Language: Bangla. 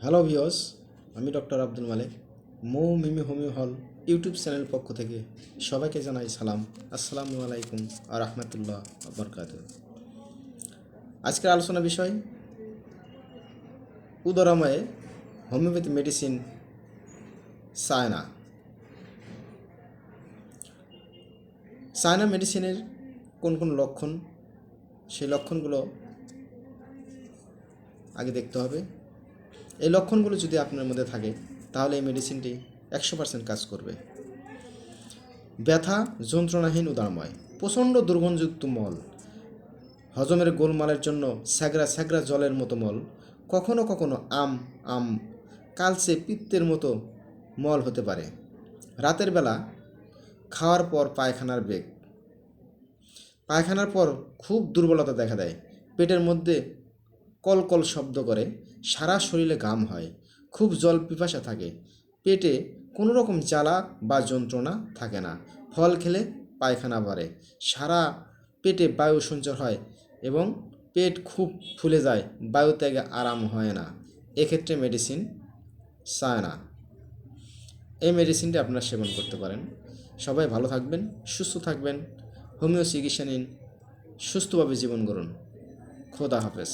হ্যালো ভিউয়ার্স, আমি ডক্টর আব্দুল মালিক। মৌ মিমি হোমিও হল ইউটিউব চ্যানেল পক্ষ থেকে সবাইকে জানাই সালাম। আসসালামু আলাইকুম আর রহমতুল্লাহ বরকাত। আজকের আলোচনা বিষয় উদরাময়ে হোমিওপ্যাথি মেডিসিন চায়না। চায়না মেডিসিনের কোন কোন লক্ষণ, সেই লক্ষণগুলো আগে দেখতে হবে। এই লক্ষণগুলো যদি আপনার মধ্যে থাকে তাহলে এই মেডিসিনটি 100% কাজ করবে। ব্যথা, যন্ত্রণাহীন উদরময়, প্রচণ্ড দুর্গন্ধযুক্ত মল, হজমের গোলমালের জন্য স্যাগরা স্যাগরা জলের মতো মল, কখনো কখনো আম কালচে পিত্তের মতো মল হতে পারে। রাতের বেলা খাওয়ার পর পায়খানার বেগ, পায়খানার পর খুব দুর্বলতা দেখা দেয়, পেটের মধ্যে কলকল শব্দ করে, সারা শরীরে ঘাম হয়, খুব জল পিপাসা থাকে, পেটে কোনো রকম জ্বালা বা যন্ত্রণা থাকে না, ফল খেলে পায়খানা বাড়ে, সারা পেটে বায়ু সঞ্চার হয় এবং পেট খুব ফুলে যায়, বায়ু ত্যাগে আরাম হয় না, এক্ষেত্রে মেডিসিন চায় না। এই মেডিসিনটি আপনারা সেবন করতে পারেন। সবাই ভালো থাকবেন, সুস্থ থাকবেন, হোমিও চিকিৎসা নিন, সুস্থভাবে জীবন গড়ুন। খোদা হাফেজ।